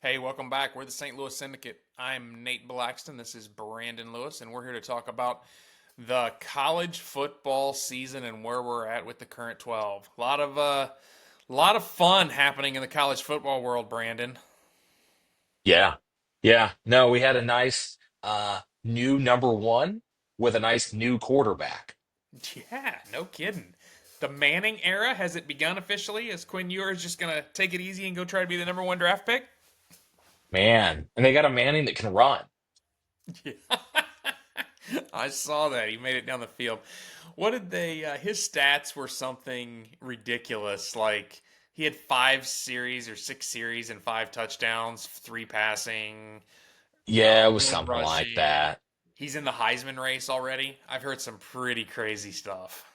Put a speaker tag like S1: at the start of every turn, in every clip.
S1: Hey, welcome back. We're the St. Louis Syndicate. I'm Nate Blackston. This is Brandon Lewis, and we're here to talk about the college football season and where we're at with the current 12. A lot of fun happening in the college football world, Brandon.
S2: Yeah. Yeah. No, we had a nice new number one with a nice new quarterback.
S1: Yeah, no kidding. The Manning era, has it begun officially? Is Quinn Ewers just gonna take it easy and go try to be the number one draft pick?
S2: Man. And they got a Manning that can run.
S1: Yeah. I saw that. He made it down the field. What did they? His stats were something ridiculous. Like he had 5 series or 6 series and 5 touchdowns, 3 passing,
S2: Yeah, it was
S1: one
S2: something like
S1: rushing.
S2: that.
S1: He's in the Heisman race already. I've heard some pretty crazy stuff.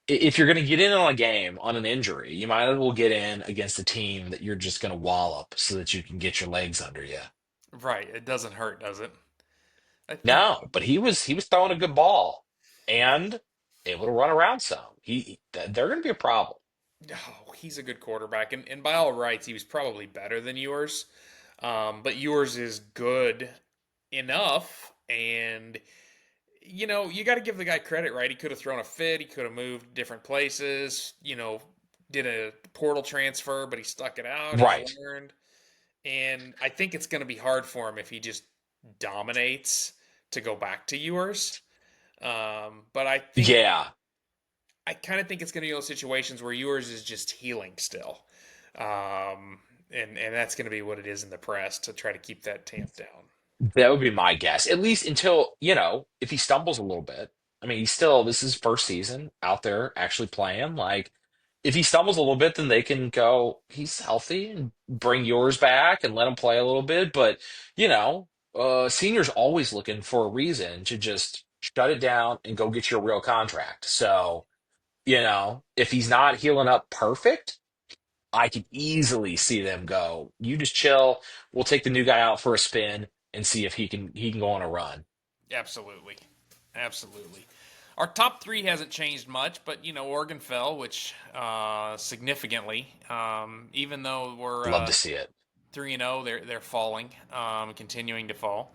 S2: If you're going to get in on a game on an injury, you might as well get in against a team that you're just going to wallop so that you can get your legs under you.
S1: Right. It doesn't hurt, does it? I think.
S2: No, but he was throwing a good ball and able to run around some. They're going to be a problem.
S1: Oh, he's a good quarterback, and by all rights, he was probably better than yours. But yours is good enough, and you got to give the guy credit, right? He could have thrown a fit, he could have moved different places, did a portal transfer, but he stuck it out, he
S2: Right.
S1: learned. And I think it's going to be hard for him if he just dominates to go back to yours. But
S2: Yeah.
S1: I kind of think it's going to be those situations where yours is just healing still. And that's going to be what it is in the press to try to keep that tamp down.
S2: That would be my guess, at least until, if he stumbles a little bit. I mean, this is his first season out there actually playing. Like, if he stumbles a little bit, then they can go, he's healthy and bring yours back and let him play a little bit. But, seniors always looking for a reason to just shut it down and go get your real contract. So, if he's not healing up perfect, I could easily see them go, you just chill. We'll take the new guy out for a spin and see if he can go on a run.
S1: Absolutely. Absolutely. Our top three hasn't changed much, but Oregon fell, which significantly. Even though we're
S2: Love to see it.
S1: 3-0, they're falling, continuing to fall.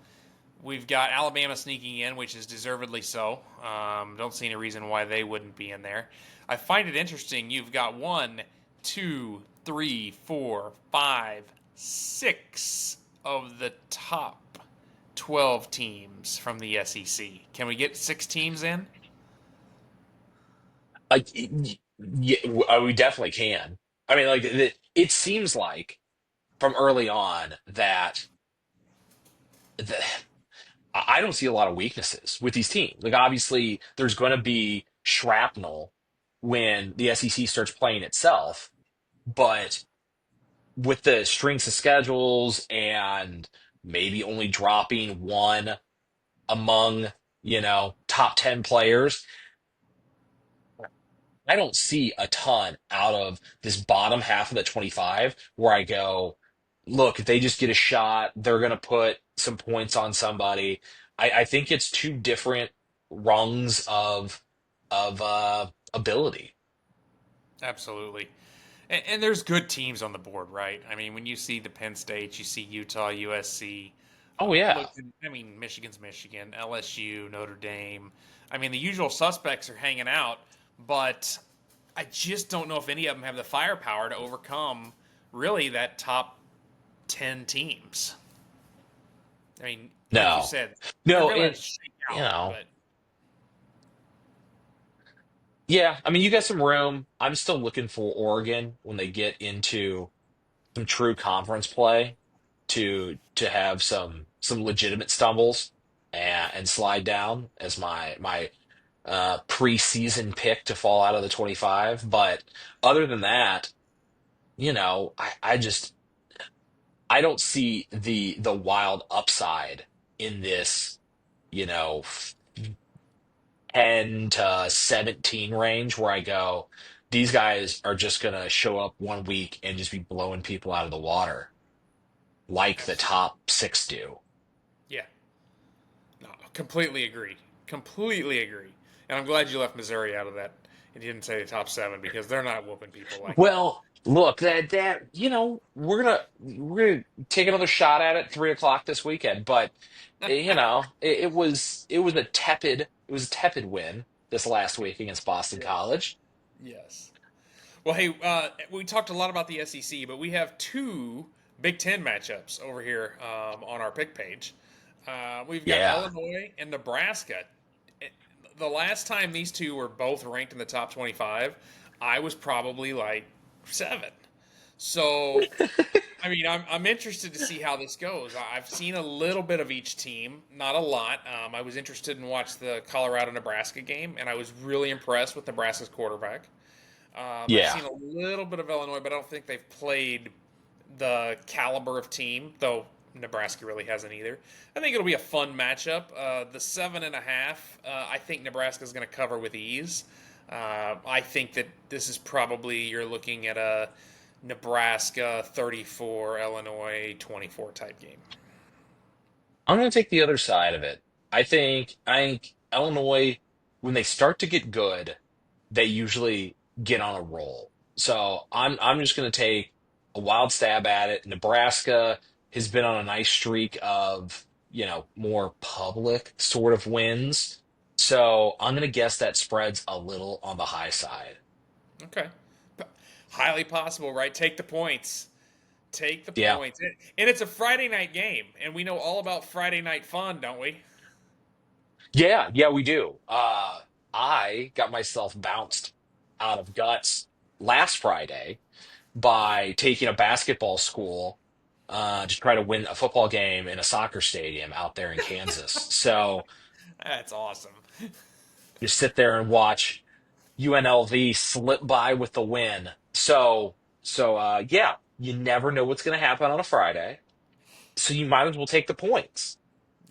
S1: We've got Alabama sneaking in, which is deservedly so. Don't see any reason why they wouldn't be in there. I find it interesting. You've got one, two, three, four, five, six of the top 12 teams from the SEC. Can we get 6 teams in?
S2: Like, yeah, we definitely can. I mean, like, it seems like from early on that the, I don't see a lot of weaknesses with these teams. Like, obviously, there's going to be shrapnel when the SEC starts playing itself, but with the strengths of schedules and maybe only dropping one among, top 10 players, I don't see a ton out of this bottom half of the 25 where I go, look, if they just get a shot, they're going to put some points on somebody. I think it's two different rungs of ability.
S1: Absolutely. And there's good teams on the board, right? I mean, when you see the Penn State, you see Utah, USC.
S2: Oh yeah.
S1: Look, I mean, Michigan's Michigan, LSU, Notre Dame. I mean, the usual suspects are hanging out, but I just don't know if any of them have the firepower to overcome really that top 10 teams. I mean, like you
S2: No.
S1: said, they're
S2: No,
S1: going to
S2: it
S1: shake
S2: you
S1: out,
S2: know.
S1: but
S2: Yeah, I mean you got some room. I'm still looking for Oregon when they get into some true conference play to have some legitimate stumbles and slide down as my preseason pick to fall out of the 25. But other than that, I don't see the wild upside in this, you know, 10 to 17 range where I go, these guys are just gonna show up one week and just be blowing people out of the water like the
S1: absolutely.
S2: top six do.
S1: Yeah. No, completely agree. Completely agree. And I'm glad you left Missouri out of that He didn't say the top seven because they're not whooping people like that.
S2: Well, look, that we're gonna take another shot at it 3 o'clock this weekend, but it was a tepid win this last week against Boston
S1: Yes.
S2: College.
S1: Yes. Well, hey, we talked a lot about the SEC, but we have two Big Ten matchups over here on our pick page. We've got
S2: Yeah.
S1: Illinois and Nebraska. The last time these two were both ranked in the top 25, I was probably like seven. So, I mean, I'm interested to see how this goes. I've seen a little bit of each team, not a lot. I was interested in watch the Colorado Nebraska game, and I was really impressed with Nebraska's quarterback. I've
S2: Yeah.
S1: seen a little bit of Illinois, but I don't think they've played the caliber of team, though Nebraska really hasn't either. I think it'll be a fun matchup. The 7.5, I think Nebraska is going to cover with ease. I think that this is probably you're looking at a Nebraska 34, Illinois 24 type game.
S2: I'm going to take the other side of it. I think Illinois, when they start to get good, they usually get on a roll. So I'm just going to take a wild stab at it. Nebraska has been on a nice streak of, more public sort of wins. So I'm going to guess that spreads a little on the high side.
S1: Okay. Highly possible, right? Take the points. Take the
S2: Yeah.
S1: points. And it's a Friday night game, and we know all about Friday night fun, don't we?
S2: Yeah, yeah, we do. I got myself bounced out of guts last Friday by taking a basketball school to try to win a football game in a soccer stadium out there in Kansas. So
S1: That's awesome.
S2: you sit there and watch UNLV slip by with the win. So yeah, you never know what's going to happen on a Friday. So you might as well take the points.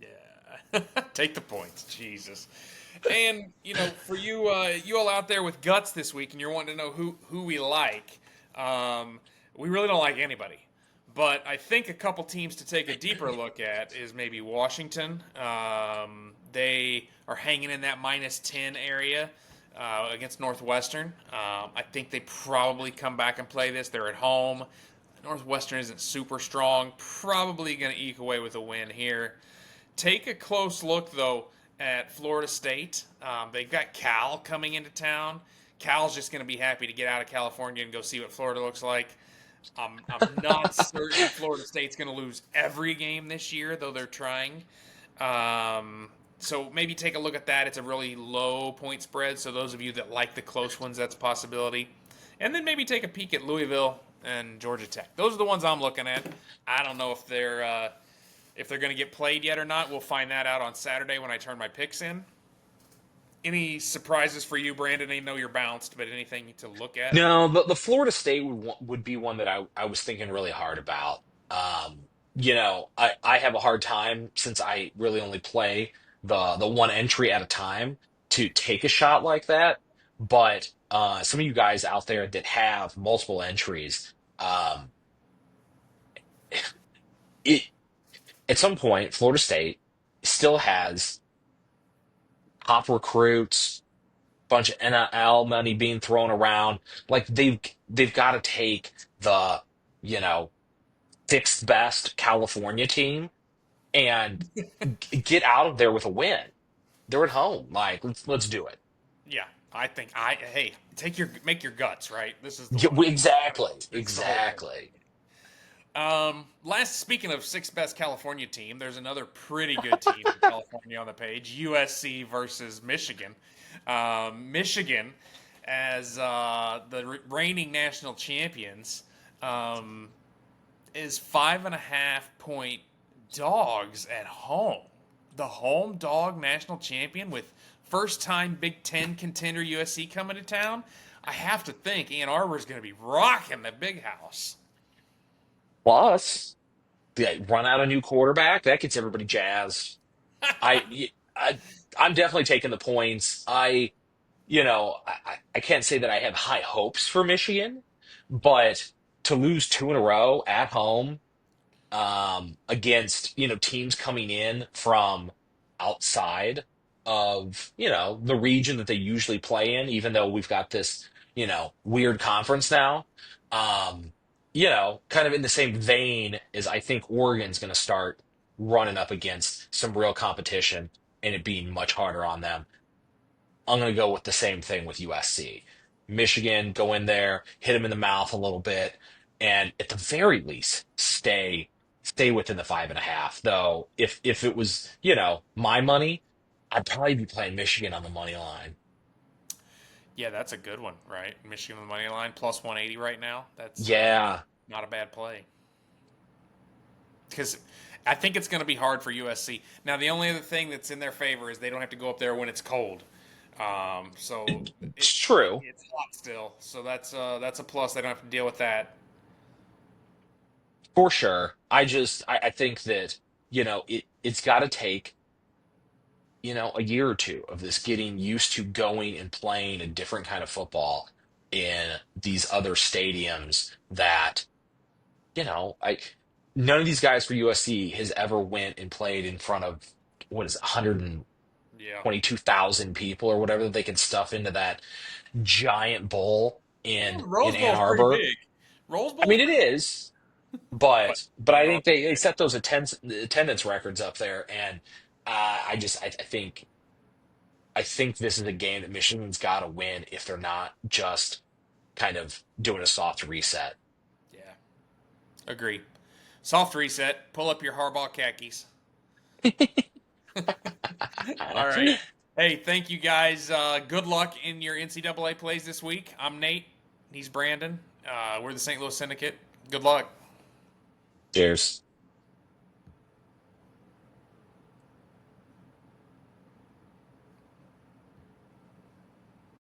S1: Yeah. Take the points. Jesus. And, for you all out there with guts this week and you're wanting to know who we like, we really don't like anybody. But I think a couple teams to take a deeper look at is maybe Washington. They are hanging in that -10 area against Northwestern. I think they probably come back and play this. They're at home. Northwestern isn't super strong. Probably going to eke away with a win here. Take a close look, though, at Florida State. They've got Cal coming into town. Cal's just going to be happy to get out of California and go see what Florida looks like. I'm not certain Florida State's going to lose every game this year, though they're trying. So maybe take a look at that. It's a really low point spread, so those of you that like the close ones, that's a possibility. And then maybe take a peek at Louisville and Georgia Tech. Those are the ones I'm looking at. I don't know if they're going to get played yet or not. We'll find that out on Saturday when I turn my picks in. Any surprises for you, Brandon? I know you're bounced, but anything to look at?
S2: No, the Florida State would be one that I was thinking really hard about. I have a hard time since I really only play the one entry at a time to take a shot like that. But some of you guys out there that have multiple entries, it at some point, Florida State still has top recruits, bunch of NIL money being thrown around. Like they've got to take the, you know, sixth best California team and get out of there with a win. They're at home. Like let's do it.
S1: Yeah, I think hey, make your guts, right? This is the
S2: Yeah,
S1: one.
S2: exactly,
S1: It's the whole thing.
S2: exactly.
S1: Last speaking of sixth best California team, there's another pretty good team in California on the page: USC versus Michigan. Michigan, as the reigning national champions, um, is 5.5 point dogs at home. The home dog national champion with first time Big Ten contender USC coming to town. I have to think Ann Arbor is going to be rocking the big house.
S2: Plus, they run out a new quarterback. That gets everybody jazzed. I I'm definitely taking the points. I can't say that I have high hopes for Michigan, but to lose two in a row at home against teams coming in from outside. of, the region that they usually play in, even though we've got this, weird conference now. Um, kind of in the same vein as I think Oregon's going to start running up against some real competition and it being much harder on them. I'm going to go with the same thing with USC. Michigan, go in there, hit them in the mouth a little bit, and at the very least, stay within the 5.5. Though, if it was, my money, I'd probably be playing Michigan on the money line.
S1: Yeah, that's a good one, right? Michigan on the money line plus 180 right now. That's
S2: Yeah,
S1: not a bad play because I think it's going to be hard for USC. Now, the only other thing that's in their favor is they don't have to go up there when it's cold. So
S2: it's true
S1: it's hot still, so that's a plus. They don't have to deal with that.
S2: for sure. I think that, it's got to take, a year or two of this getting used to going and playing a different kind of football in these other stadiums that, I none of these guys for USC has ever went and played in front of what is it,
S1: Yeah,
S2: 122,000 people or whatever that they can stuff into that giant bowl
S1: yeah.
S2: in
S1: Rose
S2: Ann
S1: Bowl's pretty
S2: Arbor.
S1: big. Rose
S2: I
S1: Bowl's
S2: mean, it
S1: pretty big,
S2: is,
S1: but
S2: but I
S1: Ann
S2: think
S1: Arbor's
S2: they
S1: big.
S2: set those attendance records up there, and I think this is a game that Michigan's got to win if they're not just kind of doing a soft reset.
S1: Yeah, agree. Soft reset. Pull up your Harbaugh khakis. All right. Hey, thank you guys. Good luck in your NCAA plays this week. I'm Nate. He's Brandon. We're the St. Louis Syndicate. Good luck.
S2: Cheers.